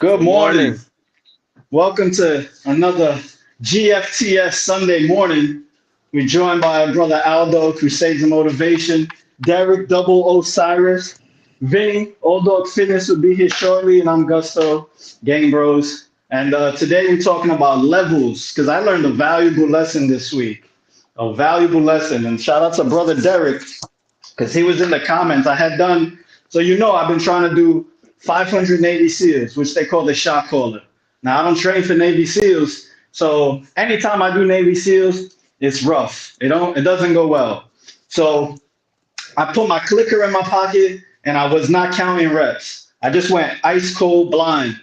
Good Good morning. morning. Welcome to another GFTS Sunday morning. We're joined by our brother Aldo, Crusades of Motivation, Derek, Double Osiris, Vinny, Old Dog Fitness will be here shortly, and I'm Gusto, Gang Bros. And today we're talking about levels because I learned a valuable lesson this week. A valuable lesson. And shout out to brother Derek because he was in the comments. I had done, so I've been trying to do 500 Navy SEALs, which they call the shot caller. Now I don't train for Navy SEALs, so anytime I do Navy SEALs, it's rough. It doesn't go well. So I put my clicker in my pocket and I was not counting reps. I just went ice cold blind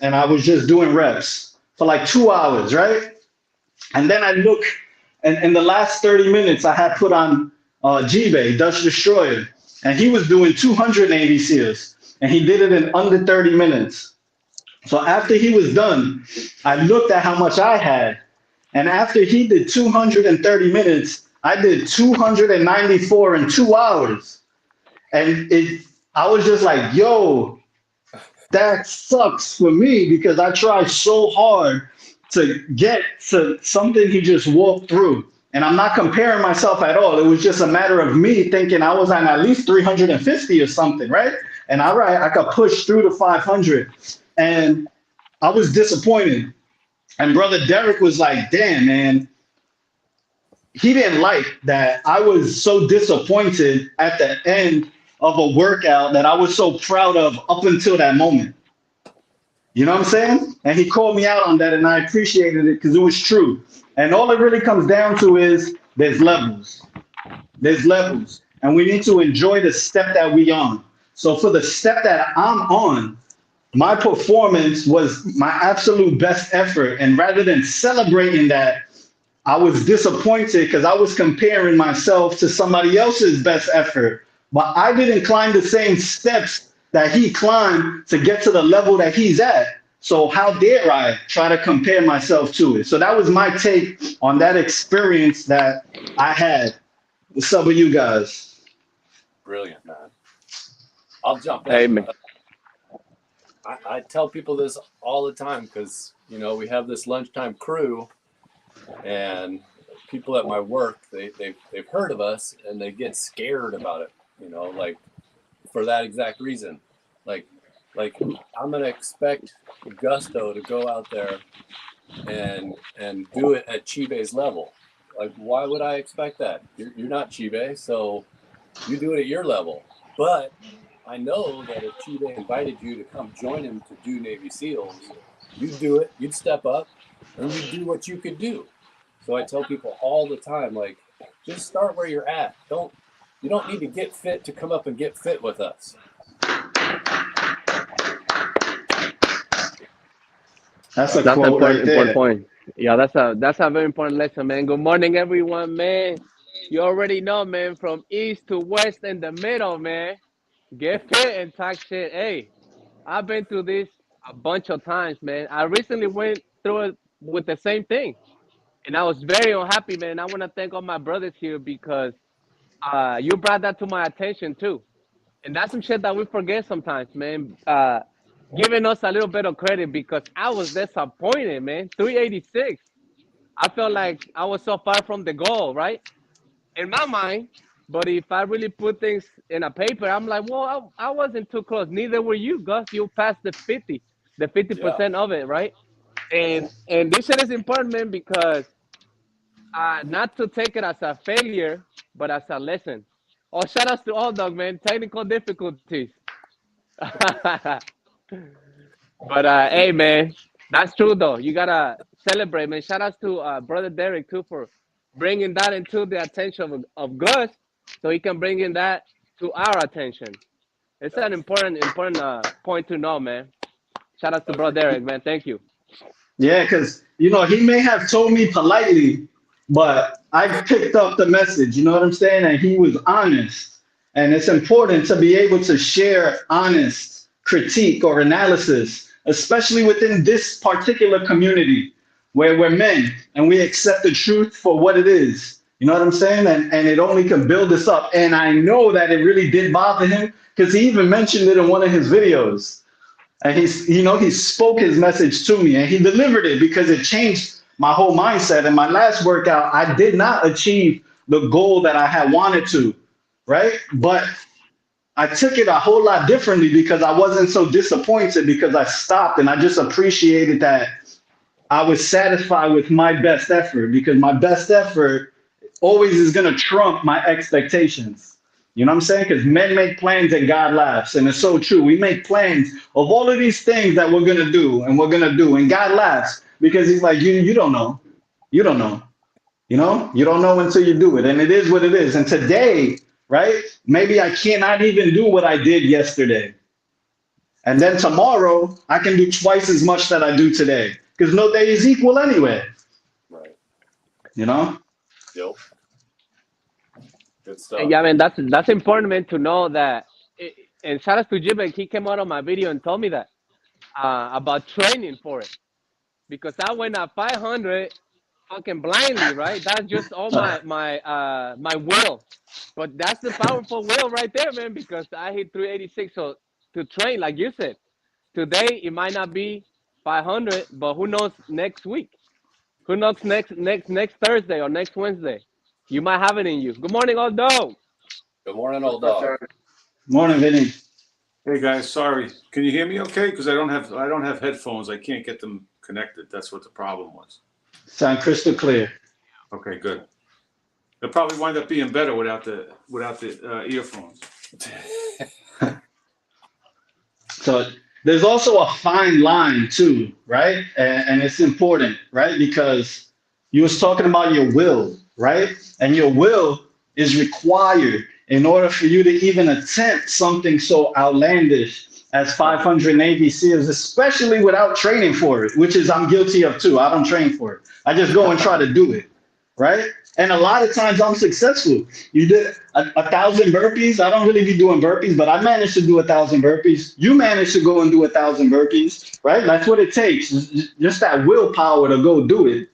and I was just doing reps for like 2 hours, right? And then I look, and in the last 30 minutes, I had put on G-Bay, Dutch Destroyer, and he was doing 200 Navy SEALs, and he did it in under 30 minutes. So after he was done, I looked at how much I had, and after he did 230 minutes, I did 294 in 2 hours. And I was just like, yo, that sucks for me because I tried so hard to get to something he just walked through. And I'm not comparing myself at all. It was just a matter of me thinking I was on at least 350 or something, right? And I could push through the 500. And I was disappointed. And brother Derek was like, damn, man, he didn't like that I was so disappointed at the end of a workout that I was so proud of up until that moment. You know what I'm saying? And he called me out on that, and I appreciated it because it was true. And all it really comes down to is there's levels. There's levels. And we need to enjoy the step that we on. So for the step that I'm on, my performance was my absolute best effort. And rather than celebrating that, I was disappointed because I was comparing myself to somebody else's best effort. But I didn't climb the same steps that he climbed to get to the level that he's at. So how dare I try to compare myself to it? So that was my take on that experience that I had. What's up with you guys? Brilliant, man. I'll jump Hey, in. man. I tell people this all the time because, we have this lunchtime crew and people at my work, they've heard of us and they get scared about it, like for that exact reason. Like I'm going to expect Gusto to go out there and do it at Chibe's level. Like, why would I expect that? You're not Chibe, so you do it at your level. But I know that if Chibe invited you to come join him to do Navy SEALs, you'd do it, you'd step up, and you'd do what you could do. So I tell people all the time, like, just start where you're at. You don't need to get fit to come up and get fit with us. That's a That's an quote right important there. point. Yeah, that's a very important lesson, man. Good morning, everyone, man. You already know, man, from east to west and the middle, man. Get fit and talk shit. Hey, I've been through this a bunch of times, man. I recently went through it with the same thing, and I was very unhappy, man. I want to thank all my brothers here because you brought that to my attention too. And that's some shit that we forget sometimes, man. Giving us a little bit of credit because I was disappointed, man. 386. I felt like I was so far from the goal, right? In my mind. But if I really put things in a paper, I'm like, well, I wasn't too close. Neither were you, Gus. You passed the Yeah. 50% of it, right? And this shit is important, man, because not to take it as a failure, but as a lesson. Oh, shout outs to all dog, man. Technical difficulties. But hey, man, that's true though. You gotta celebrate, man. Shout outs to brother Derek too for bringing that into the attention of Gus, so he can bring in that to our attention. It's an important point to know, man. Shout outs to brother Derek, man. Thank you. Yeah, because he may have told me politely, but I picked up the message. You know what I'm saying? And he was honest. And it's important to be able to share honest critique or analysis, especially within this particular community where we're men and we accept the truth for what it is. You know what I'm saying? And it only can build us up. And I know that it really did bother him because he even mentioned it in one of his videos. And he spoke his message to me and he delivered it because it changed my whole mindset. In my last workout, I did not achieve the goal that I had wanted to, right? But I took it a whole lot differently because I wasn't so disappointed because I stopped and I just appreciated that I was satisfied with my best effort because my best effort always is going to trump my expectations. You know what I'm saying? Because men make plans and God laughs. And it's so true. We make plans of all of these things that we're going to do and we're going to do. And God laughs because he's like, you don't know. You don't know. You know, you don't know until you do it. And it is what it is. And today, right? Maybe I cannot even do what I did yesterday. And then tomorrow, I can do twice as much that I do today because no day is equal anyway. Right. You know? Yep. Good stuff. And yeah, man, that's important, man, to know that. And shout out to Jim, he came out on my video and told me that about training for it because I went at 500 fucking blindly, right? That's just all my will. But that's the powerful will right there, man, because I hit 386. So to train, like you said, today it might not be 500, but who knows next week? Who knows next Thursday or next Wednesday? You might have it in you. Good morning, Aldo. Good morning, old dog. Morning, Vinny. Hey guys, sorry. Can you hear me okay? Because I don't have headphones. I can't get them connected. That's what the problem was. Sound crystal clear. Okay, good. It'll probably wind up being better without the earphones. So there's also a fine line too, right? And it's important, right? Because you was talking about your will, right? And your will is required in order for you to even attempt something so outlandish as 500 Navy SEALs, especially without training for it, which is I'm guilty of too. I don't train for it. I just go and try to do it, right? And a lot of times I'm successful. You did a 1,000 burpees. I don't really be doing burpees, but I managed to do 1,000 burpees. You managed to go and do 1,000 burpees, right? That's what it takes. Just that willpower to go do it.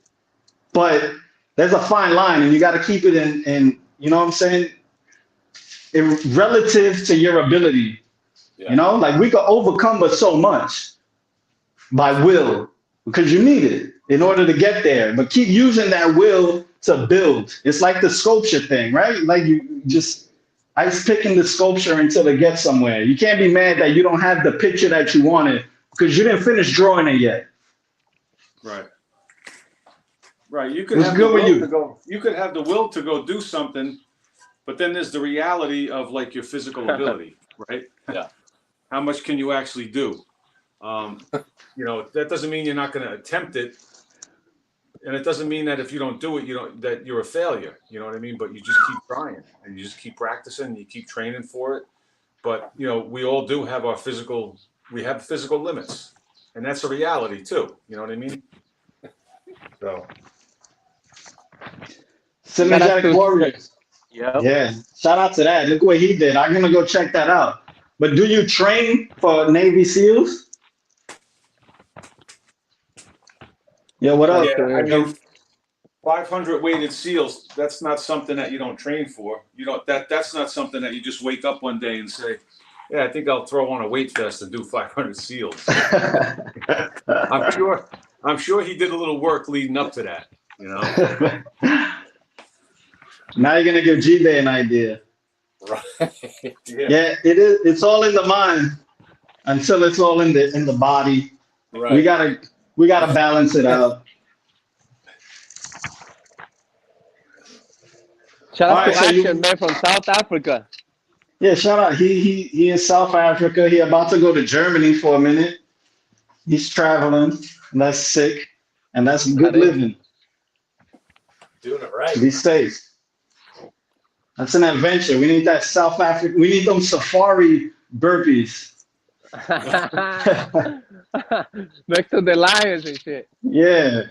But there's a fine line, and you got to keep it in, you know what I'm saying? Relative to your ability. Yeah. You know, like we could overcome but so much by will because you need it in order to get there. But keep using that will to build. It's like the sculpture thing, right? Like you just ice picking the sculpture until it gets somewhere. You can't be mad that you don't have the picture that you wanted because you didn't finish drawing it yet. Right. Right. You could What's have good the with will you? to go. You could have the will to go do something, but then there's the reality of like your physical ability, right? Yeah. How much can you actually do? You know, that doesn't mean you're not going to attempt it. And it doesn't mean that if you don't do it, that you're a failure. You know what I mean? But you just keep trying and you just keep practicing and you keep training for it. But, you know, we all do have we have physical limits. And that's a reality too. You know what I mean? So. Synergetic Warriors. Yep. Yeah. Shout out to that. Look what he did. I'm going to go check that out. But do you train for Navy SEAls? Yeah, what up? Yeah, I mean, 500 weighted SEALs, that's not something that you don't train for. You know, that's not something that you just wake up one day and say, yeah, I think I'll throw on a weight vest and do 500 SEALs. I'm sure he did a little work leading up to that, you know? Now you're gonna give G-Bay an idea. Right. Yeah, it is. It's all in the mind until it's all in the body. Right. We gotta balance it out. Shout out All to right, so Action, man, from South Africa. Yeah, shout out. He in South Africa. He about to go to Germany for a minute. He's traveling, and that's sick, and that's good living. Doing it right. Be safe. That's an adventure. We need that South Africa. We need them safari burpees. Next to the lions and shit. Yeah.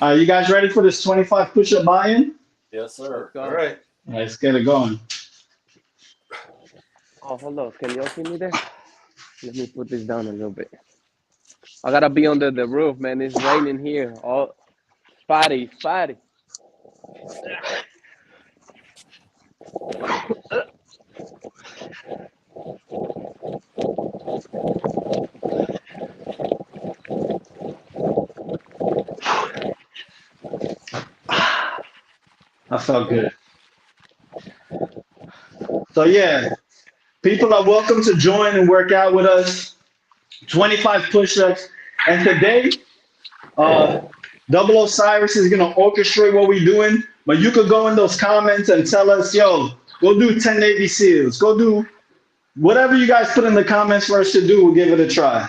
All right, you guys ready for this 25 push-up buy-in? Yes, sir. All right. Let's get it going. Oh, hold on. Can y'all see me there? Let me put this down a little bit. I gotta be under the roof, man. It's raining here. Oh, spotty. felt good. So yeah, people are welcome to join and work out with us. 25 push-ups. And today, Double Osiris is gonna orchestrate what we're doing. But you could go in those comments and tell us, yo, go do 10 Navy SEALs. Go do whatever you guys put in the comments for us to do. We'll give it a try.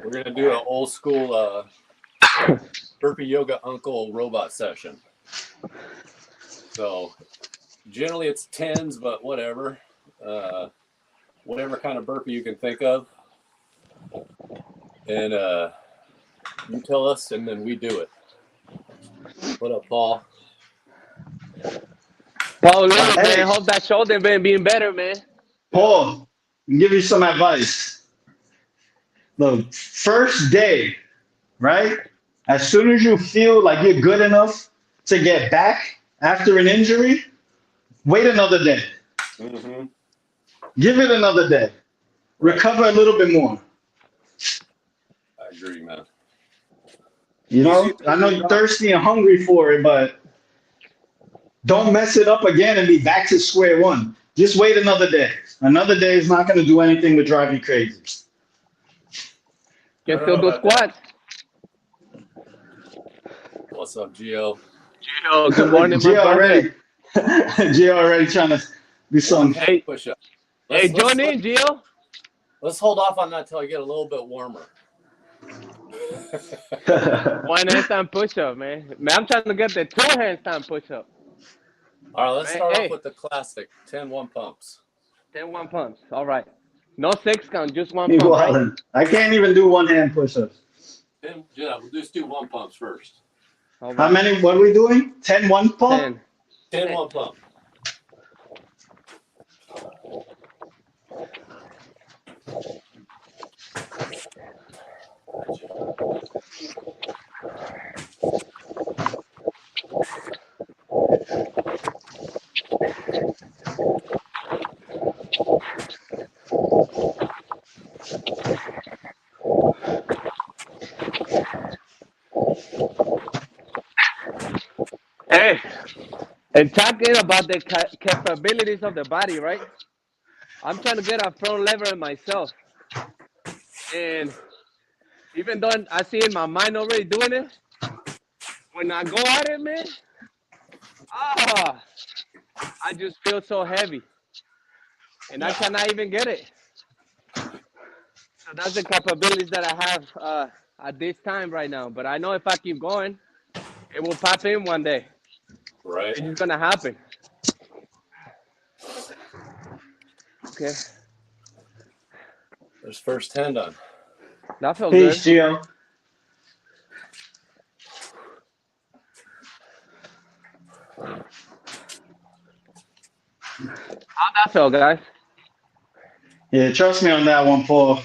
We're gonna do an old school burpee yoga uncle robot session. So generally it's 10s, but whatever. Whatever kind of burpee you can think of. And you tell us and then we do it. What up, Paul? Paul, look, Hey. man, hope that shoulder been being better, man. Paul, I'll give you some advice. The first day, right? As soon as you feel like you're good enough to get back after an injury, wait another day. Mm-hmm. Give it another day. Right. Recover a little bit more. I agree, man. You know, I know you're thirsty and hungry for it, but don't mess it up again and be back to square one. Just wait another day. Another day is not going to do anything but drive you crazy. Can still do squats. What's up, Gio? Gio, good morning, my Gio brother. already, Gio already trying to do something. Hey, Push up. hey, join in, Gio. Let's hold off on that till I get a little bit warmer. One handstand push-up, man. Man, I'm trying to get the 2 handstand push-up. All right, let's Hey, start hey. off with the classic 10 one pumps. 10 one pumps. All right. No 6 count, just one Me pump, right? wildin'. I can't even do one hand push-ups. 10, yeah, we'll just do one pumps first. All How right. many? What are we doing? 10 one pump? 10. 10 one pump. Hey, and talking about the capabilities of the body, right? I'm trying to get a front lever in myself. And even though I see in my mind already doing it, when I go at it, man, I just feel so heavy. And I cannot even get it. So that's the capabilities that I have at this time right now. But I know if I keep going, it will pop in one day. Right. It's just gonna happen. Okay. There's first 10 done. That feels Peace, good. Gio. How'd that feel, guys? Yeah, trust me on that one, Paul.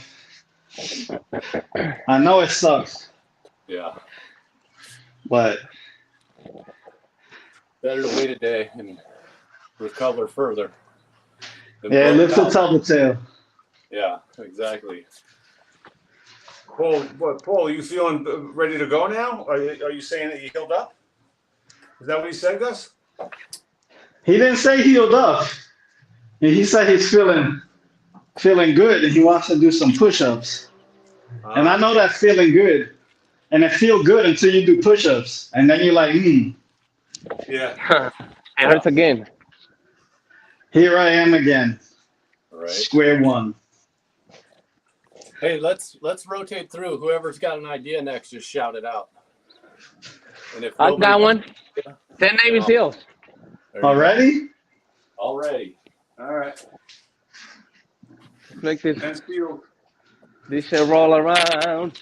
I know it sucks, Yeah. but Better to wait a day and recover further. than yeah, blow live to out. tell the tale. Yeah, exactly. Paul, Paul, are you feeling ready to go now? Are you saying that you healed up? Is that what he said, Gus? He didn't say healed up. He said he's feeling good and he wants to do some push-ups. And I know that's feeling good. And it feel good until you do push-ups. And then you're like, Yeah. It hurts again. here I am again. Right. Square one. Hey, let's rotate through. Whoever's got an idea next, just shout it out. And if I nobody got one. wants- 10 Navy SEAls. There you go. Already? Already. All right. Make this Thanks to you. shit roll around.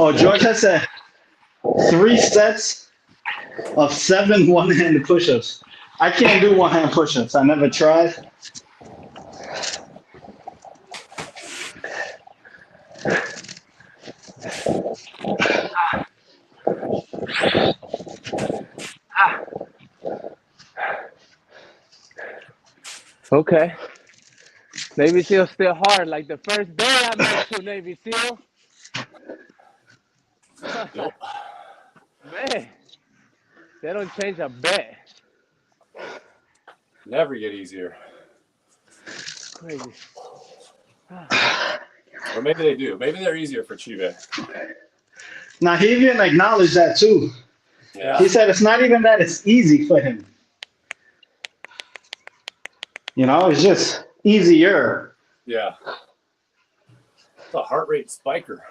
Oh, George has said 3 sets of 7 one-handed push-ups. I can't do one-hand push-ups. I never tried. Okay. Navy SEAL still hard. Like the first day I met you, Navy SEAL. Yep. Man, they don't change a bit. Never get easier. Crazy. Or maybe they do. Maybe they're easier for Chive. Now, he even acknowledged that too. Yeah. He said it's not even that it's easy for him. You know, it's just easier. Yeah. It's a heart rate spiker.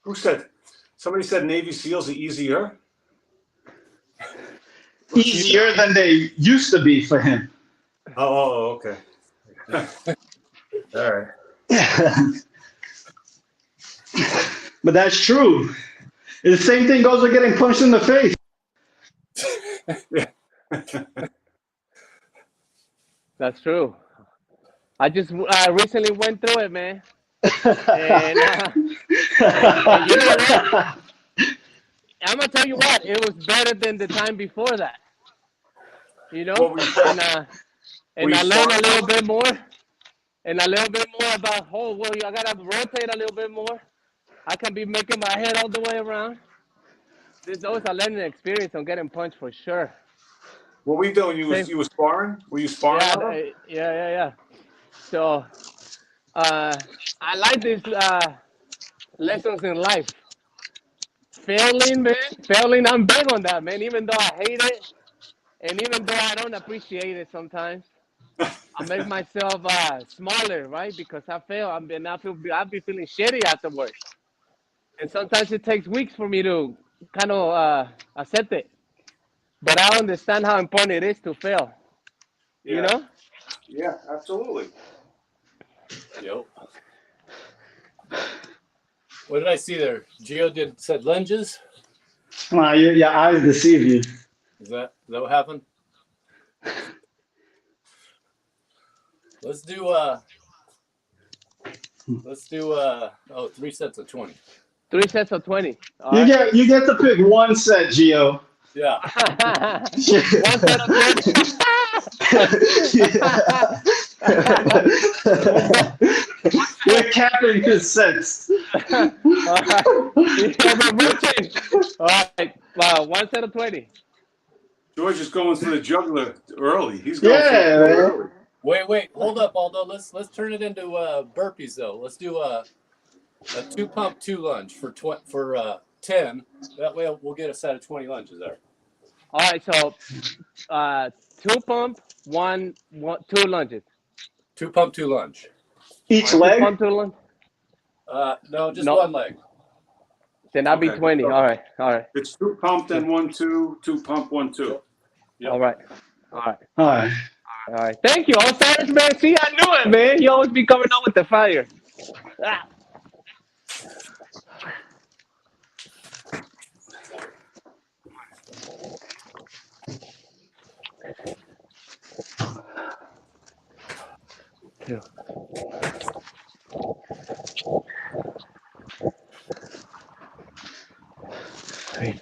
Who said? Somebody said Navy SEALs are easier. Easier than they used to be for him. Oh, okay. All right. But that's true. The same thing goes with getting punched in the face. That's true. I just recently went through it, man. And you know what? I'm gonna tell you what, it was better than the time before that. You know, and I learned a little bit more, and a little bit more about I gotta rotate a little bit more. I can be making my head all the way around. This is always a learning experience on getting punched for sure. What were you doing? You were sparring? Were you sparring? Yeah. So I like these lessons in life. Failing, man. Failing, I'm big on that, man. Even though I hate it, and even though I don't appreciate it sometimes, I make myself smaller, right? Because I fail, I'll be feeling shitty afterwards. And sometimes it takes weeks for me to kind of accept it. But I understand how important it is to fail. Yeah. You know? Yeah, absolutely. Yep. What did I see there? Gio said lunges. Wow, your eyes deceive you. Is that what happened? Let's do 3 sets of 20. 3 sets of 20. You get to pick one set, Gio. Yeah. 1 set of 20. We're capping his sets. All right. 1 set of 20. George is going for the juggler early. He's going Yeah, man. Wait. Hold up, Aldo. Let's turn it into burpees though. Let's do a 2 pump 2 lunge for 10. That way we'll get a set of 20 lunges there. All right. So 2 pump, 2 lunges. 2 pump 2 lunge. Each 2 leg? pump, 2 lunge. No, just one leg. Then I'll be 20. All right. It's 2 pump, then 1, 2, 2 pump, 1, 2. Yep. All right. All right. Thank you, Osiris, man. See, I knew it, man. You always be coming out with the fire. Ah. Two. Three.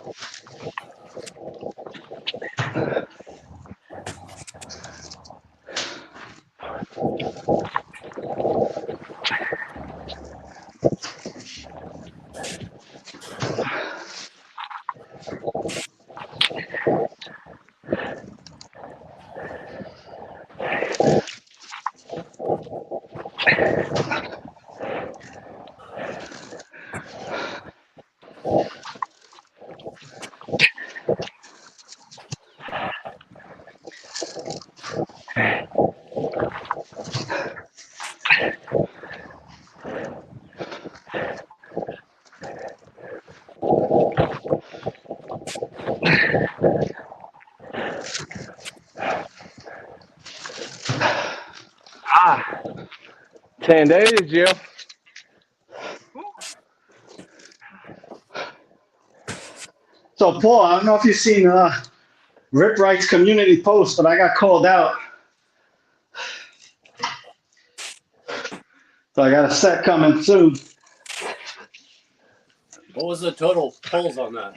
10 days, Jill. So Paul, I don't know if you've seen Rip Wright's community post, but I got called out. So I got a set coming soon. What was the total pulls on that?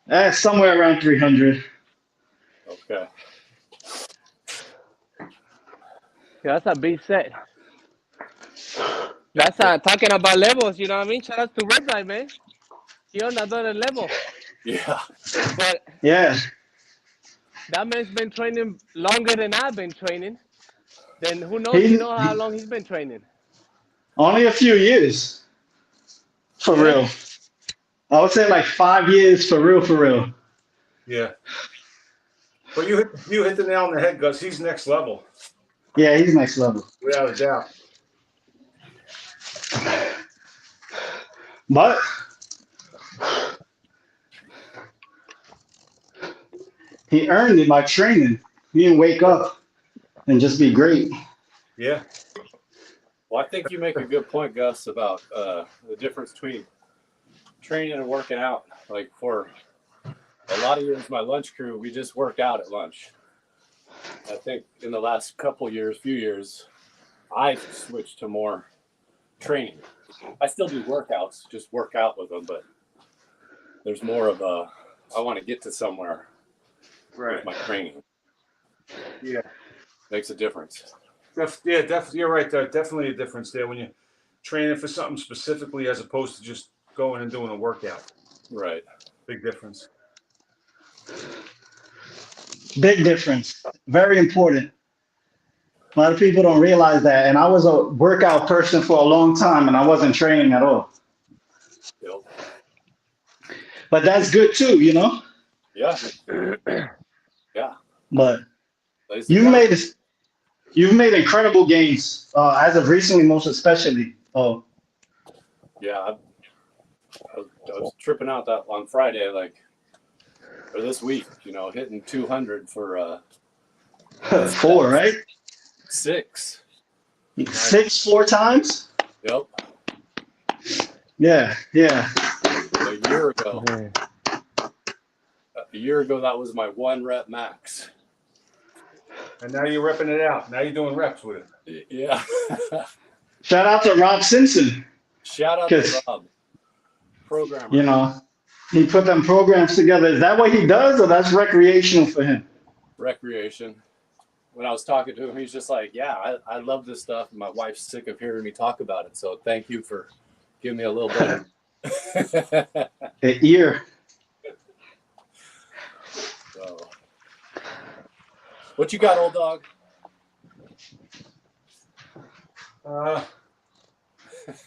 That's somewhere around 300. Okay. Yeah, that's a big set. That's talking about levels, you know what I mean? Shout out to Repz, man. He on another level. Yeah. But Yeah. that man's been training longer than I've been training. Then who knows, He, you know how long he's been training. only a few years. For Yeah. real. I would say like 5 years for real, for real. Yeah. But you hit the nail on the head, Gus. He's next level, Yeah, he's next level. without a doubt. But he earned it by training. He didn't wake up and just be great. Yeah. Well, I think you make a good point, Gus, about the difference between training and working out. Like for a lot of years, my lunch crew, we just worked out at lunch. I think in the last few years, I've switched to more training. I still do workouts, just work out with them, but there's more of a, I want to get to somewhere with my training. Yeah. Makes a difference. Yeah, definitely. You're right. There definitely a difference there when you're training for something specifically as opposed to just going and doing a workout. Right. Big difference. Big difference. Very important. A lot of people don't realize that. And I was a workout person for a long time and I wasn't training at all. Yep. But that's good too, you know? Yeah. Yeah. But Lays the you've ground. made incredible gains as of recently, most especially. Oh, Yeah, I was tripping out that on Friday, or this week, hitting 200 for 4, right? 6. 6 4 times? Yep. Yeah. A year ago, that was my 1 rep max. And now you're repping it out. Now you're doing reps with it. Yeah. Shout out to Rob Simpson. Shout out to Rob, programmer. You know, he put them programs together. Is that what he does, or that's recreational for him? Recreation. When I was talking to him, he's just like, yeah, I love this stuff. And my wife's sick of hearing me talk about it. So thank you for giving me a little bit. An ear. So, what you got, old dog?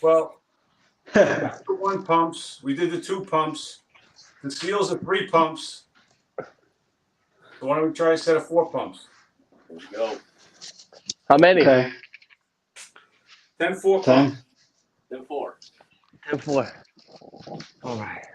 Well, the 1 pumps. We did the 2 pumps. The seals are 3 pumps. So why don't we try a set of 4 pumps? Here we go. How many? Okay. 10 4 10. pumps. Then 4. 10 4. All right.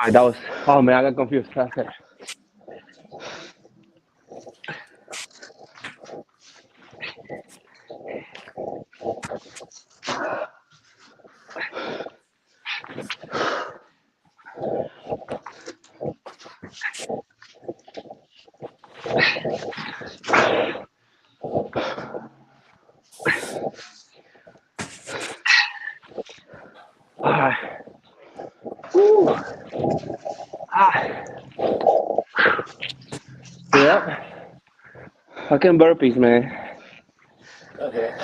That was, oh man, I got confused. That's it. All right. Woo. Yep. Fucking burpees, man. Okay.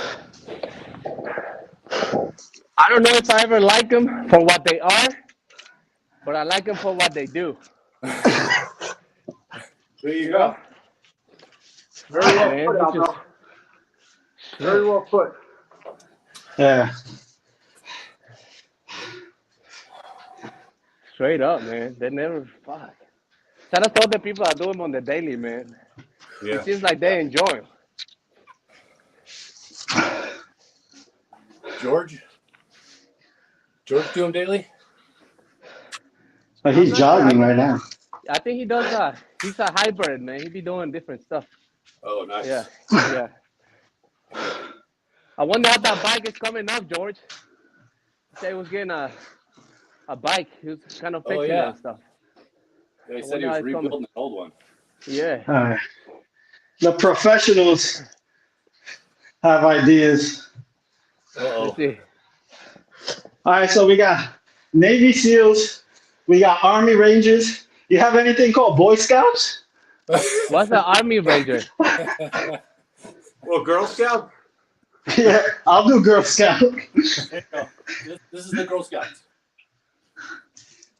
don't know if I ever like them for what they are, but I like them for what they do. There you You go. know? Very well Man, put, he Aldo. just- Very well put. Yeah. Straight up, man. They never fuck. Shout out to all the people that do them on the daily, man. Yeah. It seems like they enjoy them. George do them daily? But he's I'm not sure. jogging right now. I think he does. He's a hybrid, man. He be doing different stuff. Oh, nice. Yeah, yeah. I wonder how that bike is coming up, George. He said he was getting a bike. He was kind of fixing it yeah. and stuff. They I said he wonder was how it's coming. rebuilding an old one. Yeah. All right. The professionals have ideas. Uh-oh. Let's see. All right, so we got Navy SEALs, we got Army Rangers. You have anything called Boy Scouts? What's the Army Ranger? Well, Girl Scout. Yeah, I'll do Girl Scout. Here you go. This is the Girl Scouts.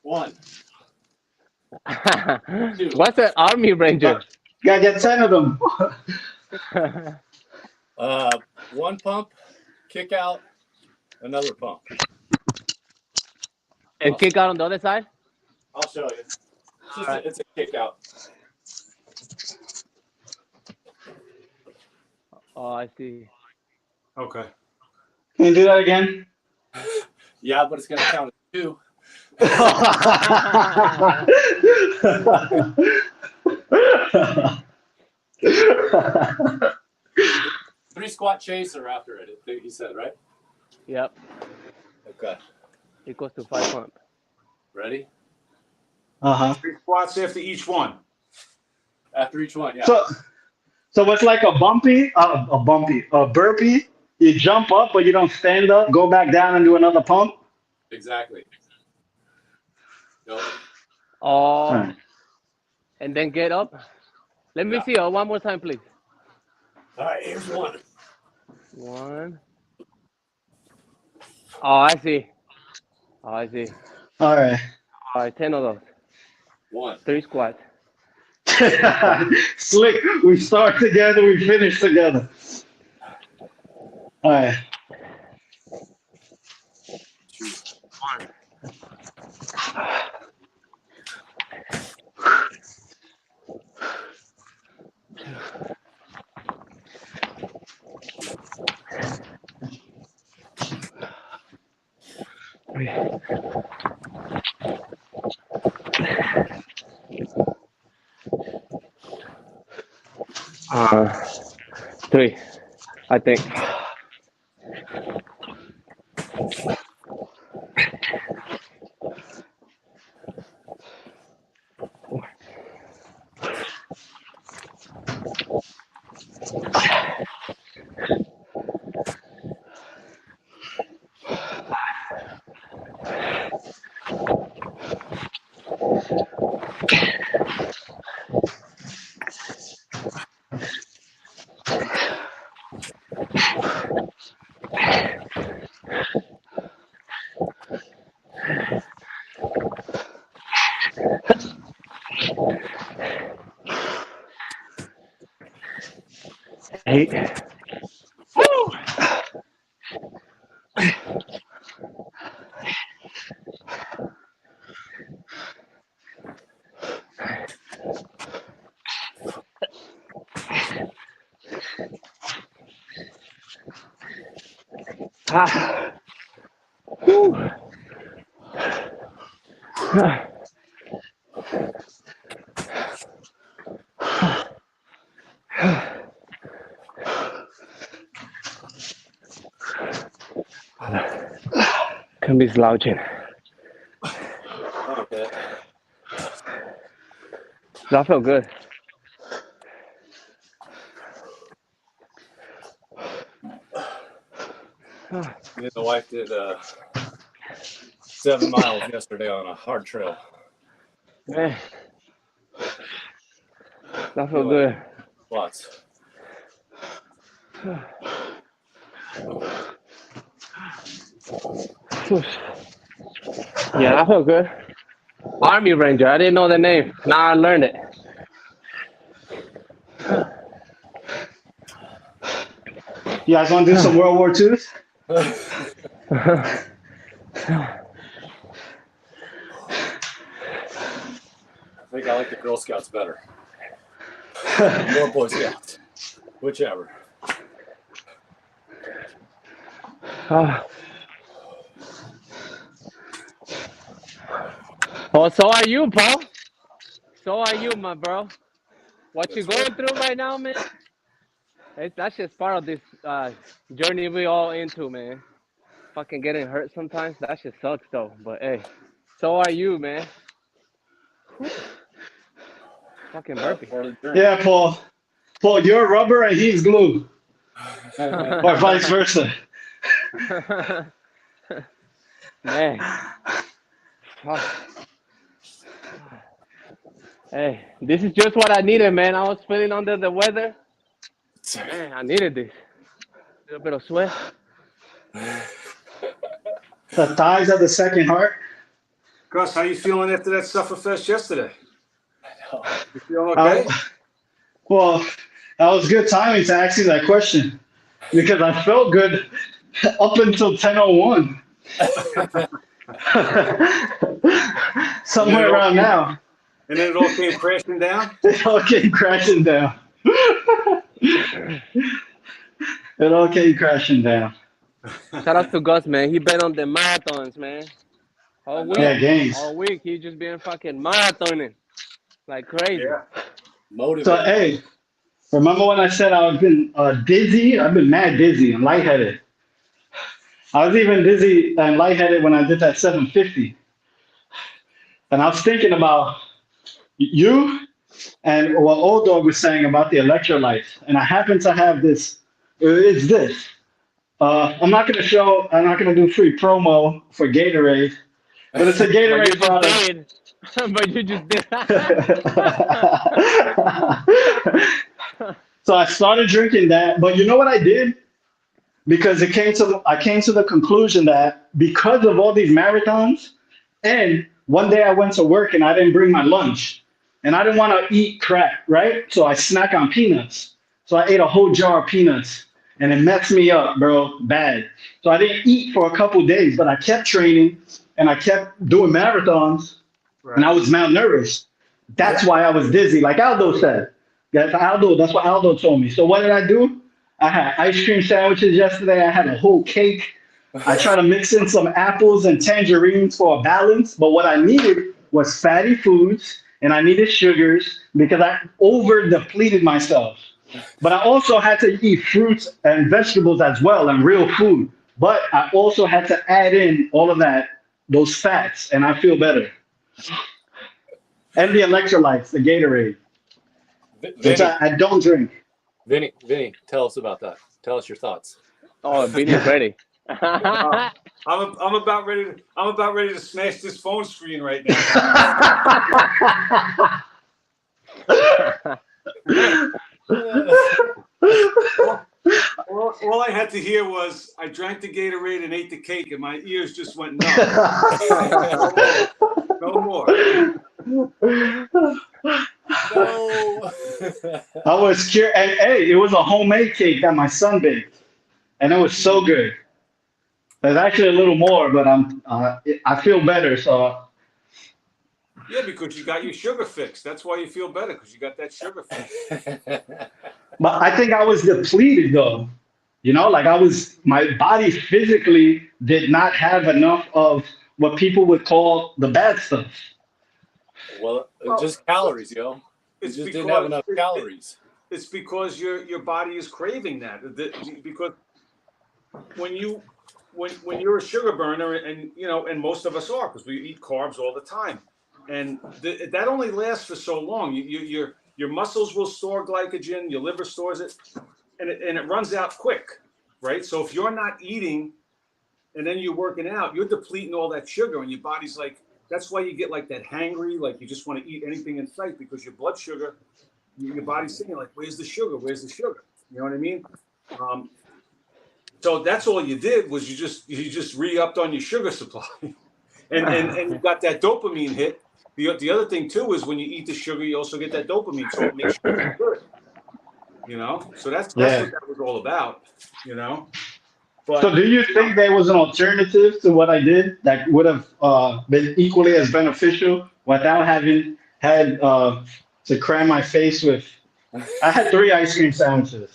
1. What's an Army Ranger? Gotta get 10 of them. 1 pump, kick out, another pump. And kick out on the other side? I'll show you. It's a kick out. Oh, I see. Okay. Can you do that again? Yeah, but it's gonna count as 2. 3 squat chaser after it. He said, right? Yep. Okay. Equals to 5 pump. Ready? Uh-huh. 3 squats after each one. After each one, yeah. So it's like a burpee. You jump up, but you don't stand up. Go back down and do another pump. Exactly. Nope. Oh, Right. and then get up. Let me Yeah. see. One more time, please. All right, here's 1. 1. Oh, I see. Oh, I see. All right. All right, 10 of those. 1. 3 squats. Slick. We start together, we finish together. All right. 2. Three, I think. Eight. Ah. Whew. Can be slouching. Okay. That felt good. Me and the wife did 7 miles yesterday on a hard trail. Man. That felt good. Lots. Yeah, I feel good. Army Ranger. I didn't know the name. Now I learned it. You guys want to do some World War IIs? I think I like the Girl Scouts better. Or Boy Scouts. Whichever. Oh, so are you, Paul. So are you, my bro. What That's you going through right now, man? That's just part of this journey we all into, man. Fucking getting hurt sometimes. That shit sucks, though. But hey, so are you, man. Fucking burpee. Yeah, Paul. Paul, you're rubber and he's glue, or vice versa. Man. Hey, this is just what I needed, man. I was feeling under the weather. Man, I needed this. A little bit of sweat. The thighs are the second heart. Gus, how you feeling after that Sufferfest yesterday? You feeling I- okay? well, that was good timing to ask you that question because I felt good up until 10:01. Somewhere around now, And then it all came crashing down? it all came crashing down. It all came crashing down. Shout out to Gus, man. He been on the marathons, man. All week. Yeah, games. All week. He just been fucking marathoning like crazy. Yeah. Motivated. So, hey, remember when I said I've been dizzy? I've been mad dizzy and lightheaded. I was even dizzy and lightheaded when I did that 750. And I was thinking about you and what Old Dog was saying about the electrolytes. And I happen to have this. It's this. I'm not going to do free promo for Gatorade, but it's a But you Gatorade just product. did. But you just did. So I started drinking that, but you know what I did? Because I came to the conclusion that because of all these marathons, and one day I went to work and I didn't bring my lunch, and I didn't want to eat crap, right? So I snack on peanuts. So I ate a whole jar of peanuts, and it messed me up, bro, bad. So I didn't eat for a couple days, but I kept training and I kept doing marathons, and I was malnourished. That's why I was dizzy, like Aldo said. That's what Aldo told me. So what did I do? I had ice cream sandwiches yesterday. I had a whole cake. I tried to mix in some apples and tangerines for a balance, but what I needed was fatty foods and I needed sugars because I over depleted myself. But I also had to eat fruits and vegetables as well and real food. But I also had to add in all of that, those fats, and I feel better. And the electrolytes, the Gatorade, which Vinny, I don't drink. Vinny, tell us about that. Tell us your thoughts. Oh, Vinny's ready. I'm about ready to smash this phone screen right now. All I had to hear was I drank the Gatorade and ate the cake, and my ears just went numb. No more. No. I was curious, and hey, it was a homemade cake that my son baked, and it was so good. There's actually a little more, but I feel better. So Yeah, because you got your sugar fix. That's why you feel better, because you got that sugar fix. but I think I was depleted though. Like my body physically did not have enough of what people would call the bad stuff. Well, just calories, yo. You It's just didn't have enough calories. It's because your body is craving that. Because when you're a sugar burner, and most of us are, because we eat carbs all the time, and that only lasts for so long. Your muscles will store glycogen, your liver stores it, and it runs out quick, right? So if you're not eating, and then you're working out, you're depleting all that sugar, and your body's like. That's why you get like that hangry, like you just want to eat anything in sight, because your blood sugar, your body's saying like, "Where's the sugar? Where's the sugar?" You know what I mean? So that's all you did was you just re-upped on your sugar supply, and you got that dopamine hit. The other thing too is when you eat the sugar, you also get that dopamine, so it makes you feel good. You know, so that's what that was all about. You know, but So do you think there was an alternative to what I did that would have been equally as beneficial without having had to cram my face with? I had 3 ice cream sandwiches.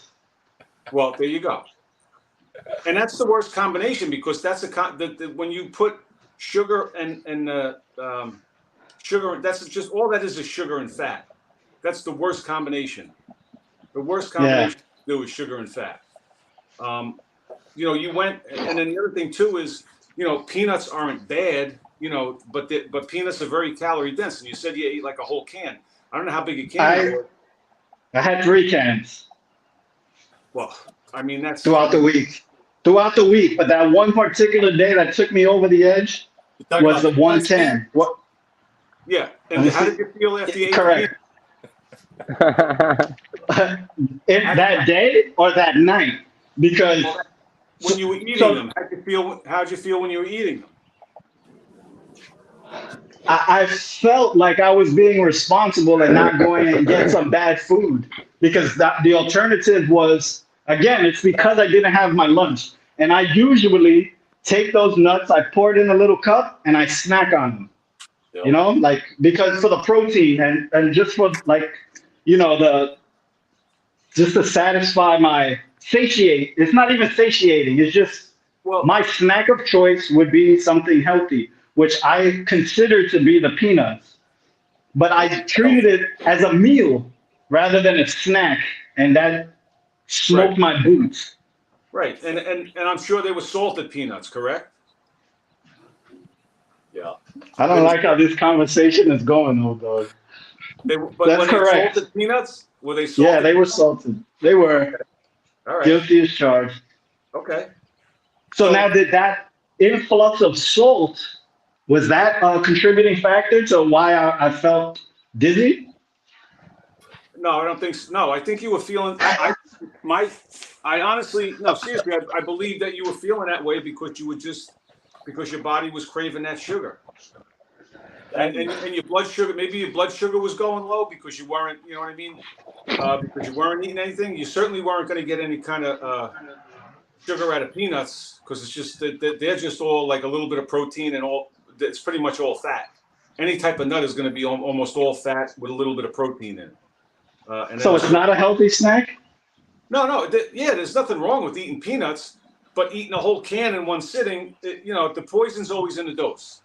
well, there you go. And that's the worst combination because that's when you put sugar and sugar, that's just all that is sugar and fat. That's the worst combination. The worst combination to do is sugar and fat. You know, you went, and then the other thing too is, you know, peanuts aren't bad, you know, but peanuts are very calorie dense. And you said you ate like a whole can. I don't know how big a can was. I had 3 cans. Well, I mean that's throughout the week. Throughout the week, but that one particular day that took me over the edge was the 1 can. What? Yeah, and how did you feel after you ate? Correct. That day or that night? Because when you were eating them, how'd you feel when you were eating them? I felt like I was being responsible and not going and get some bad food because the alternative was, again, it's because I didn't have my lunch. And I usually take those nuts, I pour it in a little cup, and I snack on them. Yep. You know, like because for the protein and just for like, you know, just to satisfy my satiate. It's not even satiating. It's just my snack of choice would be something healthy, which I consider to be the peanuts. But I treated it as a meal rather than a snack, and that smoked my boots. Right, and I'm sure they were salted peanuts, correct? Yeah. I don't like how this conversation is going, though, dog. That's correct. Salted peanuts? Were they salted? Yeah, they were salted. They were guilty as charged. Okay. So now, did that influx of salt, was that a contributing factor to why I felt dizzy? No, I don't think so. No, I think you were feeling. I honestly, no, seriously, I believe that you were feeling that way because because your body was craving that sugar, and your blood sugar. Maybe your blood sugar was going low because you weren't, you know what I mean? Because you weren't eating anything. You certainly weren't going to get any kind of sugar out of peanuts because it's just they're just all like a little bit of protein and all. It's pretty much all fat. Any type of nut is going to be almost all fat with a little bit of protein in it. So it's not a healthy snack? No. There's nothing wrong with eating peanuts, but eating a whole can in one sitting, the poison's always in the dose.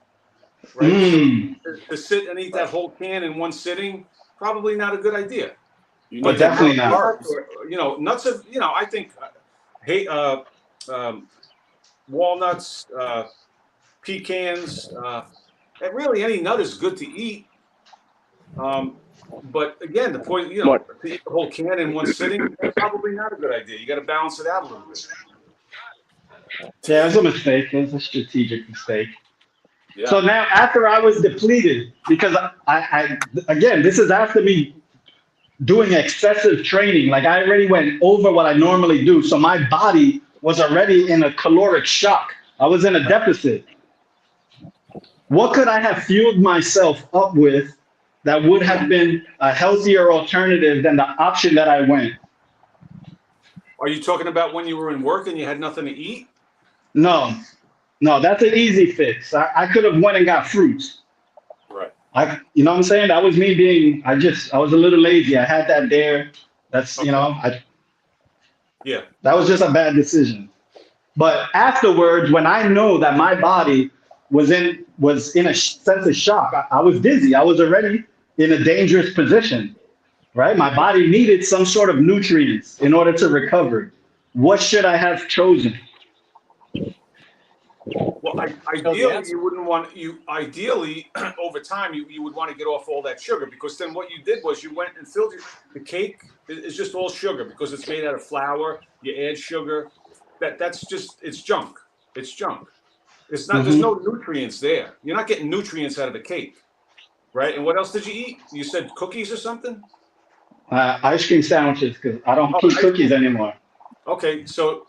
Right? So to sit and eat that whole can in one sitting, probably not a good idea. But definitely not. Nuts of, I think, walnuts, pecans, and really any nut is good to eat. But again, the point, to eat the whole can in one sitting, probably not a good idea. You got to balance it out a little bit. Yeah, it was a mistake. It was a strategic mistake. Yeah. So now, after I was depleted, because I again, this is after me doing excessive training. Like I already went over what I normally do. So my body was already in a caloric shock. I was in a deficit. What could I have fueled myself up with that would have been a healthier alternative than the option that I went? Are you talking about when you were in work and you had nothing to eat? No, that's an easy fix. I could have went and got fruits. Right. You know what I'm saying? That was me being, I was a little lazy. I had that there. That's, that was just a bad decision. But afterwards, when I know that my body was in a sense of shock, I was dizzy. I was already in a dangerous position, right? My body needed some sort of nutrients in order to recover. What should I have chosen? Well, ideally, you wouldn't want ideally over time you would want to get off all that sugar, because then what you did was you went and filled the cake is just all sugar because it's made out of flour. You add sugar. That's just, it's junk. It's junk. It's not. There's no nutrients there. You're not getting nutrients out of the cake, right? And what else did you eat? You said cookies or something? Ice cream sandwiches, because I don't keep cookies anymore. Okay, so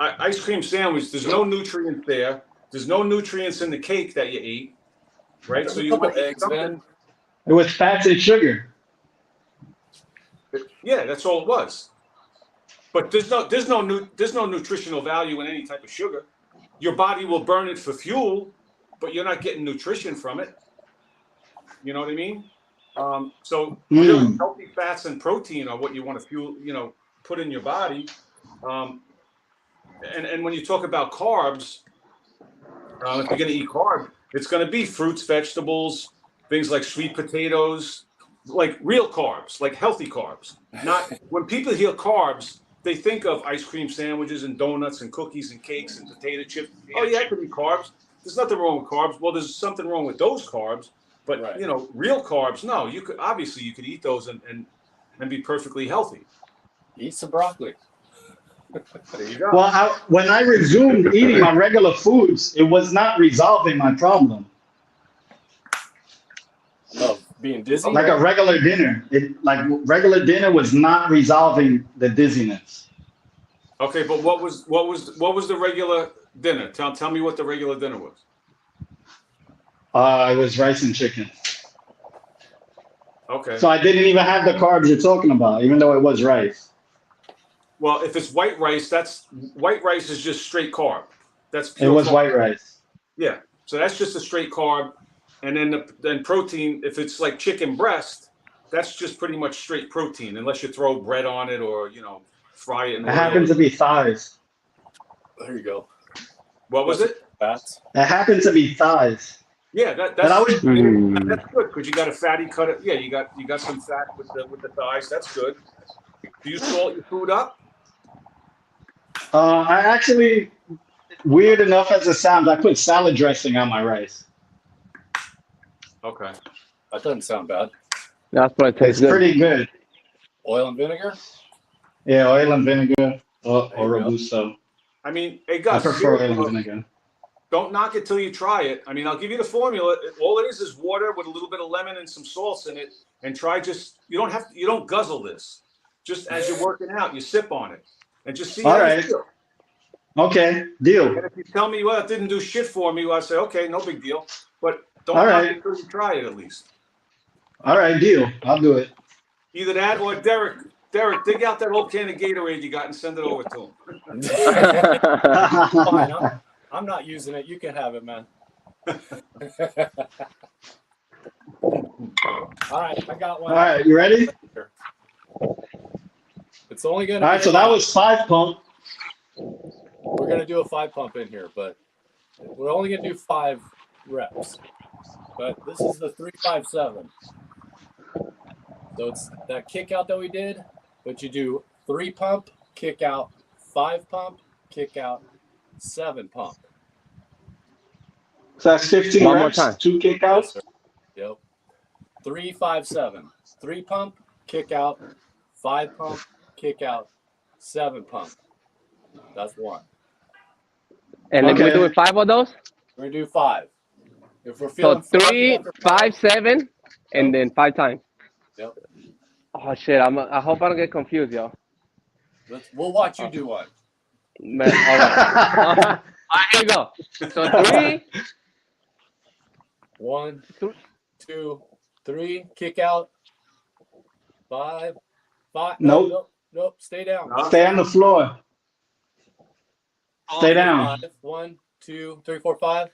ice cream sandwich, there's no nutrients there. There's no nutrients in the cake that you ate, right? So A you couple might eat eggs, something. man. It was fats and sugar. Yeah, that's all it was. But there's no nutritional value in any type of sugar. Your body will burn it for fuel, but you're not getting nutrition from it. You know what I mean? So really, healthy fats and protein are what you want to fuel. Put in your body. And when you talk about carbs, if you're going to eat carb, it's going to be fruits, vegetables, things like sweet potatoes, like real carbs, like healthy carbs. Not when people hear carbs, they think of ice cream sandwiches and donuts and cookies and cakes and potato chips. Oh yeah, I could eat carbs. There's nothing wrong with carbs. Well, there's something wrong with those carbs. But Right. Real carbs, no. You could eat those and be perfectly healthy. Eat some broccoli. There you go. Well, when I resumed eating my regular foods, it was not resolving my problem. Of being dizzy. Like a regular dinner. Regular dinner was not resolving the dizziness. Okay, but what was the regular dinner? Tell me what the regular dinner was. It was rice and chicken. Okay. So I didn't even have the carbs you're talking about, even though it was rice. Well, if it's white rice, white rice is just straight carb. That's It pure was carb. white rice. Yeah. So that's just a straight carb, and then protein. If it's like chicken breast, that's just pretty much straight protein, unless you throw bread on it or fry it. It happened to be thighs. There you go. What was it? Fats. It happened to be thighs. Yeah, that's good because you got a fatty cut. Yeah, you got some fat with the thighs. That's good. Do you salt your food up? I actually, weird enough as it sounds, I put salad dressing on my rice. Okay. That doesn't sound bad. That's what it It's tastes good. pretty good. Oil and vinegar. Yeah, oil and vinegar or There you go. Robusto. I mean, hey I Gus, prefer oil and vinegar. don't knock it till you try it. I mean, I'll give you the formula. All it is water with a little bit of lemon and some salts in it. And try you don't guzzle this. Just as you're working out, you sip on it and just see All how you right. feel. Okay, deal. And if you tell me, well, it didn't do shit for me, well, I say, okay, no big deal. But don't All knock right. it until you try it at least. All right, deal. I'll do it. Either that or Derek, dig out that whole can of Gatorade you got and send it over to him. Fine. I'm not using it. You can have it, man. All right, I got one. All right, you ready? It's only gonna. All right, so that was 5 pump. We're gonna do a 5 pump in here, but we're only gonna do 5 reps. But this is the 3-5-7. So it's that kick out that we did, but you do 3 pump, kick out, 5 pump, kick out, 7 pump. So that's 15 One more reps, time. 2 kickouts. Yep. 3-5-7. 3 pump, kick out, 5 pump, kick out, 7 pump. That's 1. And then we're Okay. doing 5 of those? We're gonna do 5. If we're So feeling 3, after 5, 5, 7, and then 5 times. Yep. Oh shit! I hope I don't get confused, yo. We'll watch you do one. Man, all right. All right, here we go. So 3, 1, 2, 3. Kick out. 5. Nope. Nope. Stay down. Stay on the floor. Stay down. 5. 1, 2, 3, 4, 5.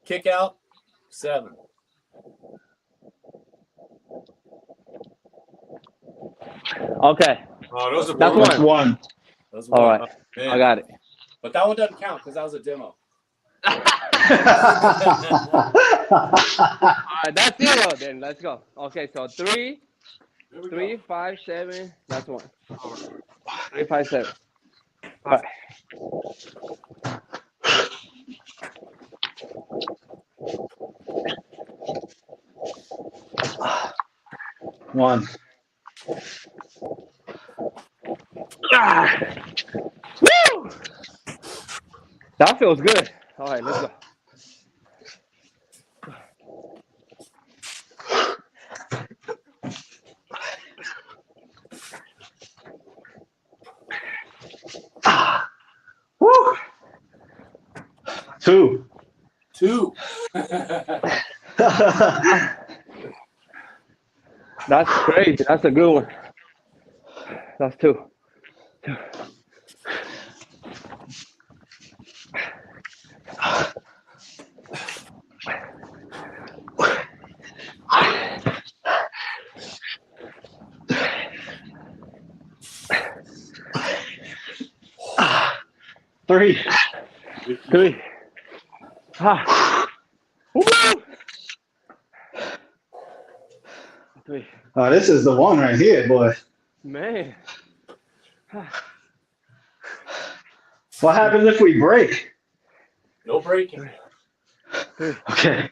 Kick out. 7. Okay. Oh, those are That's both- That's 1. That's All one. right. Man. I got it. But that one doesn't count because that was a demo. All right, that's 0 then. Let's go. Okay, so 3, Here we 3, go. 5, 7. That's 1. 3, 5, 7. All right. One. Woo! That feels good. All right, let's go. 2. 2. That's crazy. That's a good one. That's 2. 2. Three. 3. Ah. Woo! 3. Oh, this is the one right here, boy. Man. What happens if we break? No breaking. 3. Okay.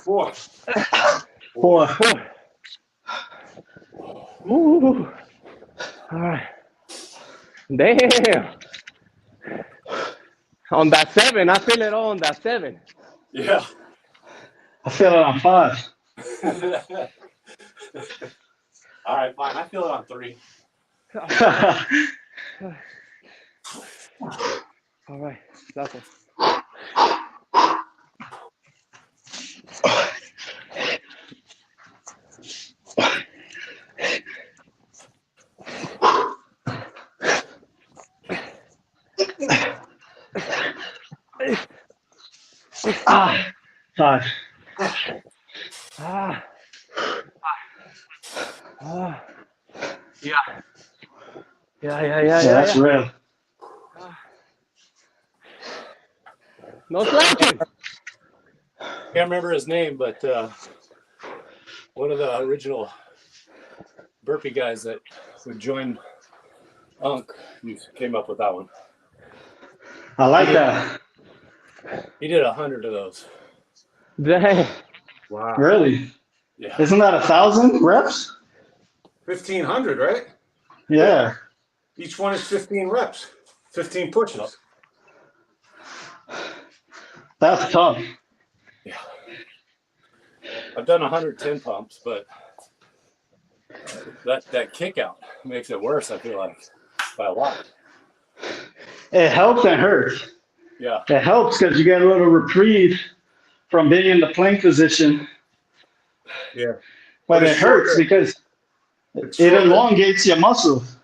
Four. 4. 4. Ooh. All right. Damn. On that 7, I feel it all on that 7. Yeah. I feel it on 5. All right, fine. I feel it on 3. All right. That's it. Ah, 5. Ah. Ah. Yeah. Yeah, that's real. No slacking. Can't remember his name, but one of the original burpee guys that would join Unk came up with that one. I like that. He did 100 of those. Dang. Wow. Really? Yeah. Isn't that 1,000 reps? 1,500, right? Yeah. Each one is 15 reps, 15 pushes. That's tough. Yeah. I've done 110 pumps, but that kick out makes it worse, I feel like, by a lot. It helps and hurts. Yeah. It helps because you get a little reprieve from being in the plank position. Yeah. But But it it's hurts shorter. because It's it shorter. elongates your muscles.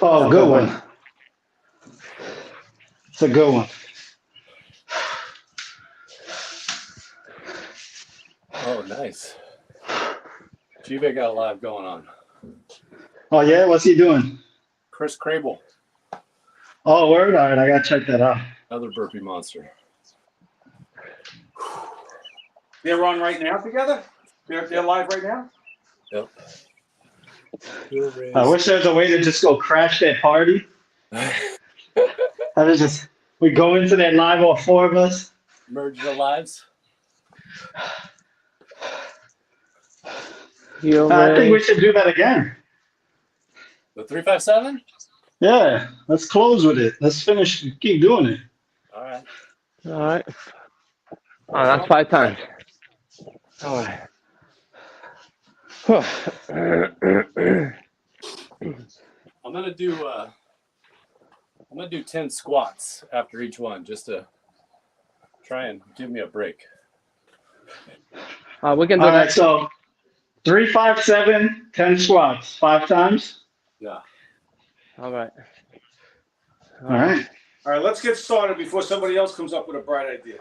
Oh, good one. It's a good one. Oh, nice. Chibe got a live going on. Oh, yeah? What's he doing? Chris Crable, Oh, word? All right, I got to check that out. another burpee monster. They're on right now together? They're live right now? Yep. I wish there was a way to just go crash that party. We go into that live, all 4 of us. Merge the lives. I think we should do that again. The 357? Yeah, let's close with it. Let's finish, keep doing it. All right. All right. Oh, that's 5 times. All right. I'm gonna do 10 squats after each one, just to try and give me a break. We can do All that. right, so 3, 5, 7, 10 squats, 5 times. Yeah. All right. All right. All right, let's get started before somebody else comes up with a bright idea.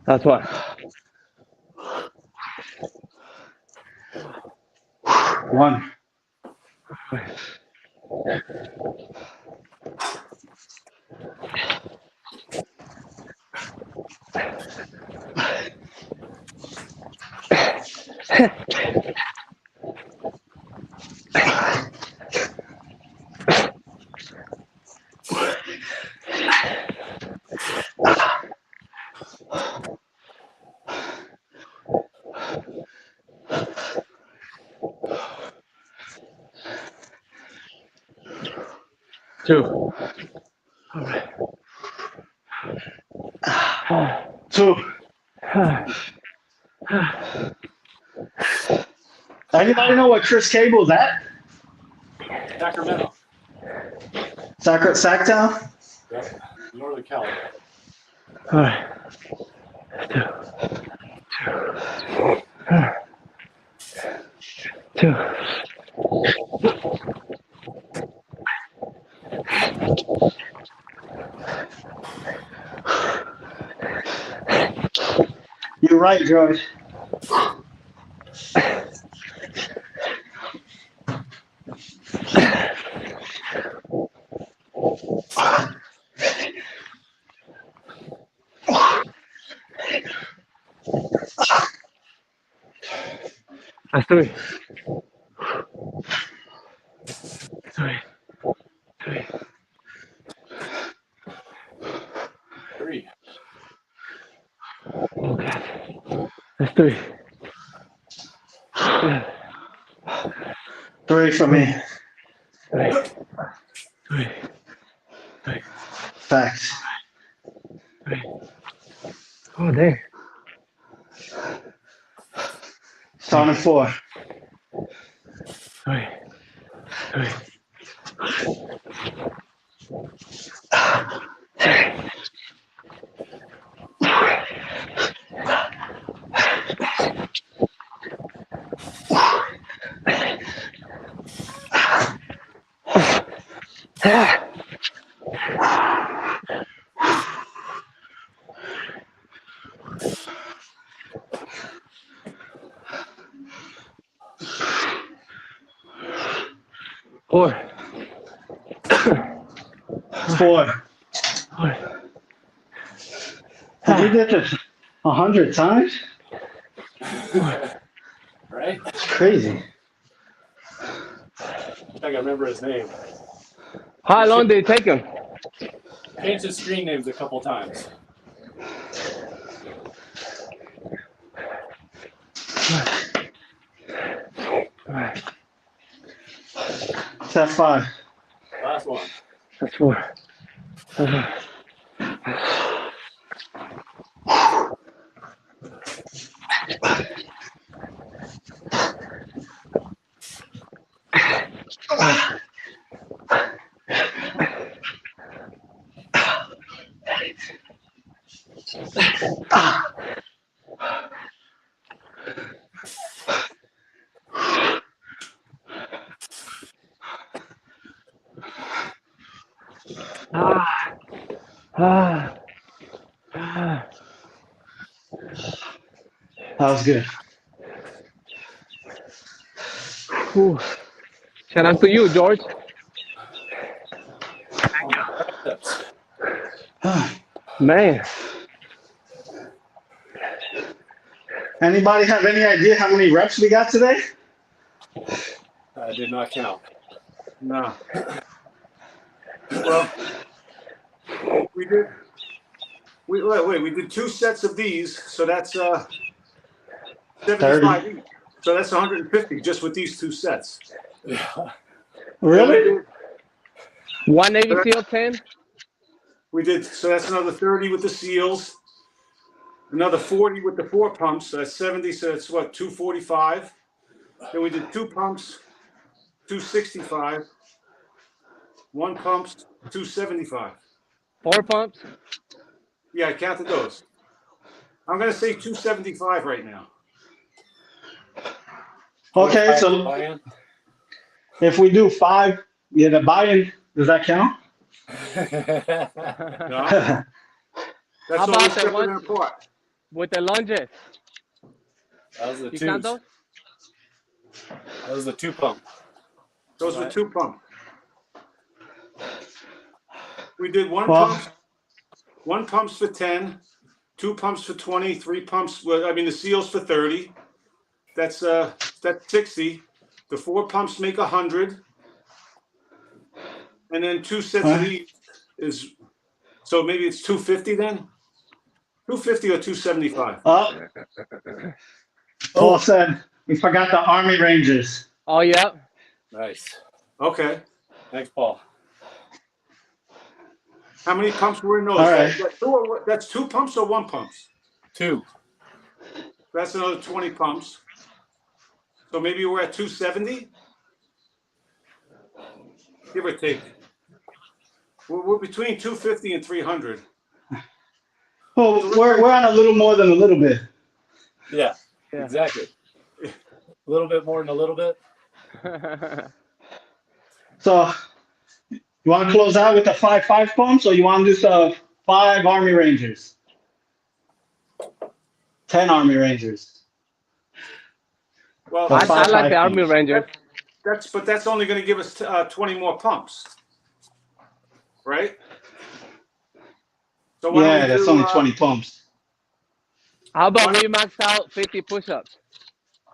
That's what. 1. 2. All right. 2. Anybody know what Chris Cable's at? Sacramento. Sacktown? Yep. Northern Cali. All right. 2. 2. You're right, George. That's 3. 3. 3. Okay. That's 3. 3 for me. 3. 3. 3. Facts. 3. Oh, dang. Starting 4. 3. 3. Four. 4. Did we get this 100 times? Right? It's crazy. I think I remember his name. How long did it take him? Changed his screen names a couple times. It's at 5. Last one. That's 4. That was good. Whew. Shout out to you, George. Man. Anybody have any idea how many reps we got today? I did not count. No. Well, we did. We did 2 sets of these, so that's 75 each. So that's 150 just with these 2 sets. Yeah. Really? 1 Navy SEAL 10. We did, so that's another 30 with the seals, another 40 with the 4 pumps, so that's 70, so that's what, 245. Then we did 2 pumps, 265, 1 pumps, 275. 4 pumps. Yeah, I counted those. I'm going to say 275 right now. Okay, so Buy-in? if we do 5, yeah, the buy-in, does that count? No? How That's about all the separate one- and apart. With the lunges. That was the You count twos. those? That was the 2 pump. Those were 2 pump. We did one Well- pump. 1 pumps for 10, 2 pumps for 20, 3 pumps. Well, I mean, the seals for 30. That's 60. The 4 pumps make 100. And then 2 sets of these is, so maybe it's 250 then? 250 or 275? Oh, Paul said we forgot the Army Rangers. Oh, yeah. Nice. Okay. Thanks, Paul. How many pumps were in those? All right. That's 2 pumps or 1 pumps? 2. That's another 20 pumps. So maybe we're at 270? Give or take. We're between 250 and 300. Well, we're on a little more than a little bit. Yeah, Yeah. exactly. A little bit more than a little bit. So you want to close out with the 5 pumps, or you want to do 5 Army Rangers? 10 Army Rangers. Well, Well, I five like the Army pumps. Rangers. that's only going to give us 20 more pumps, right? So why don't Yeah, we that's do, only 20 pumps. How about we max out 50 push-ups?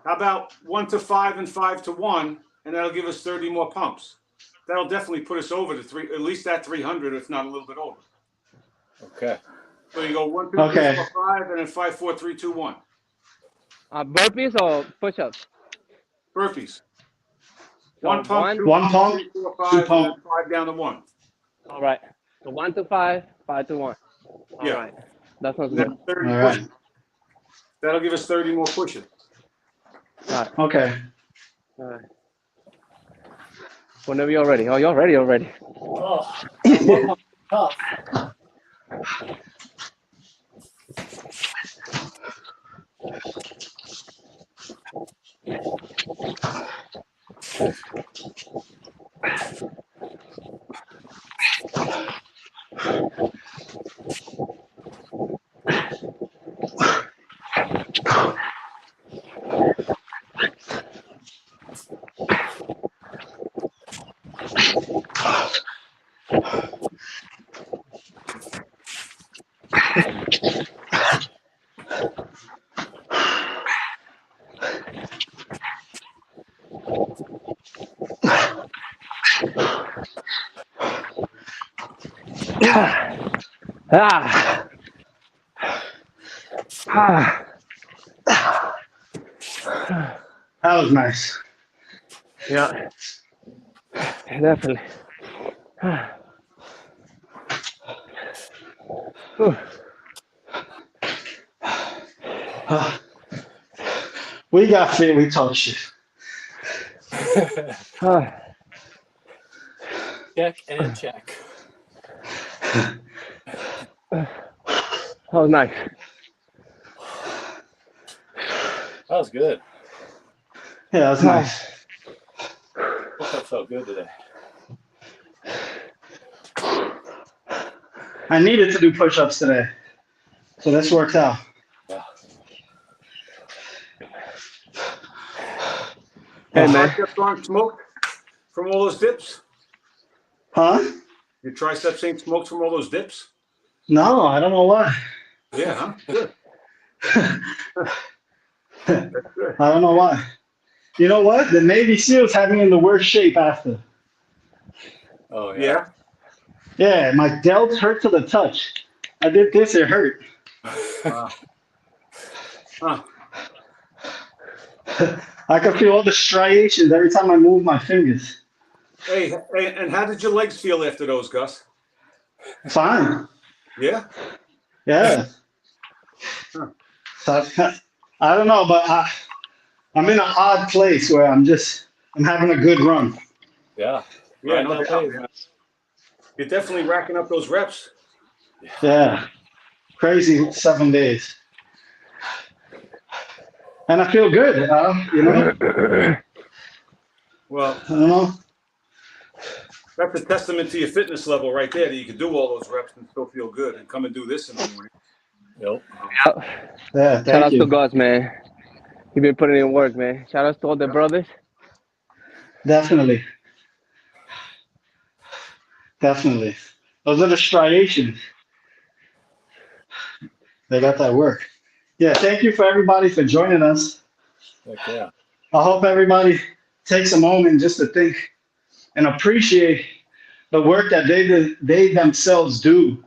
How about 1 to 5 and 5 to 1, and that'll give us 30 more pumps. That'll definitely put us over to at least that 300, if not a little bit over. Okay. So you go 1, 2, Okay. 3, 4, 5, and then 5, 4, 3, 2, 1. Burpees or push-ups? Burpees. So 1 pump, 2 1 pump, pump, 3, 4, 2 5, pump. and then 5 down to 1. All right. So 1 to 5, 5 to 1. All Yeah. right. That sounds And good. then 30 All right. pushes. That'll give us 30 more pushes. All right. Okay. All right. Whenever you're ready. Oh, you're ready already. Oh, tough. Ah. Ah. That was nice. Yeah. Definitely. Ah. Whew. We got fit, we talk shit. Ah. Check and check. That was nice. That was good. Yeah, that was nice. Hope that felt good today. I needed to do push-ups today, so this worked out. Yeah. Hey, Your man. triceps aren't smoked from all those dips? Huh? Your triceps ain't smoked from all those dips? No, I don't know why. Yeah, huh? Good. That's good. I don't know why. You know what? The Navy SEALs had me in the worst shape after. Oh yeah. Yeah. Yeah, my delts hurt to the touch. I did this, it hurt. Huh. I could feel all the striations every time I move my fingers. Hey, and how did your legs feel after those, Gus? Fine. Yeah? Yeah. Huh. So, I don't know, but I'm in an odd place where I'm having a good run. Yeah. Yeah, Right no now, doubt, hey, man. You're definitely racking up those reps. Yeah. Crazy 7 days. And I feel good, you know? Well, I don't know. that's a testament to your fitness level right there, that you can do all those reps and still feel good and come and do this in the morning. Yep. Yep. Yeah, Shout thank out to you. Gus, man. You've been putting in work, man. Shout out to all the brothers. Definitely. Definitely. Those are the striations. They got that work. Yeah, thank you for everybody for joining us. Heck yeah. I hope everybody takes a moment just to think and appreciate the work that they themselves do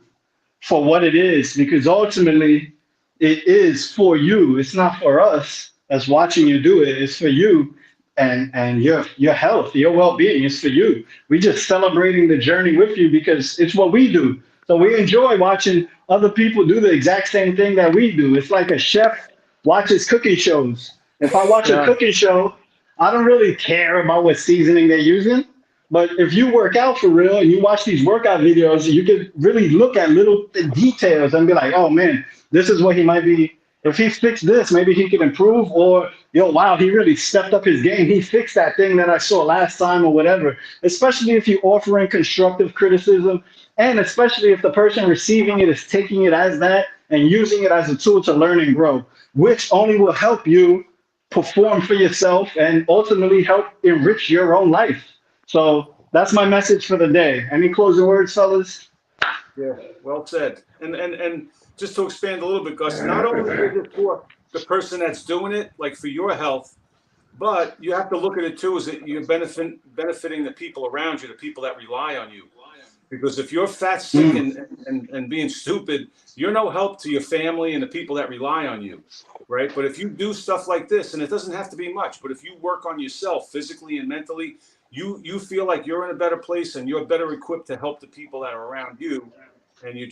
for what it is, because ultimately it is for you. It's not for us that's watching you do it. It's for you and your health, your well-being. It's for you. We just celebrating the journey with you because it's what we do. So we enjoy watching other people do the exact same thing that we do. It's like a chef watches cooking shows. If I watch a Yeah. cooking show, I don't really care about what seasoning they're using. But if you work out for real and you watch these workout videos, you can really look at little details and be like, oh man, this is what he might be. If he fixed this, maybe he could improve. Or, yo, wow, he really stepped up his game. He fixed that thing that I saw last time or whatever. Especially if you're offering constructive criticism, and especially if the person receiving it is taking it as that and using it as a tool to learn and grow, which only will help you perform for yourself and ultimately help enrich your own life. So that's my message for the day. Any closing words, fellas? Yeah, well said. And just to expand a little bit, Gus, not only is it for the person that's doing it, like for your health, but you have to look at it too, is that you're benefiting the people around you, the people that rely on you. Because if you're fat, sick, and being stupid, you're no help to your family and the people that rely on you, right? But if you do stuff like this, and it doesn't have to be much, but if you work on yourself physically and mentally, you feel like you're in a better place and you're better equipped to help the people that are around you, and you're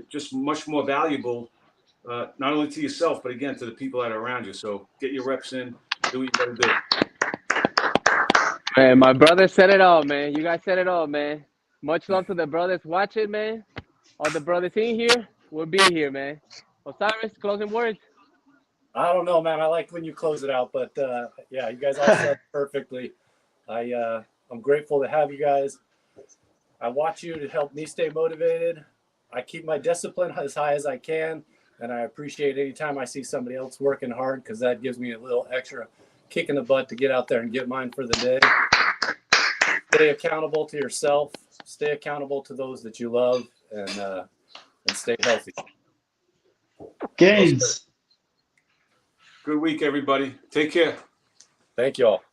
just much more valuable, not only to yourself but again to the people that are around you. So get your reps in, do what you got to do. Man, my brother said it all, man. You guys said it all, man. Much love to the brothers watching, man. All the brothers in here will be here, man. Osiris, closing words. I don't know, man. I like when you close it out, but yeah, you guys all said it perfectly. I'm grateful to have you guys. I watch you to help me stay motivated. I keep my discipline as high as I can, and I appreciate any time I see somebody else working hard because that gives me a little extra kick in the butt to get out there and get mine for the day. Stay accountable to yourself. Stay accountable to those that you love, and stay healthy. Gains. Good week, everybody. Take care. Thank you all.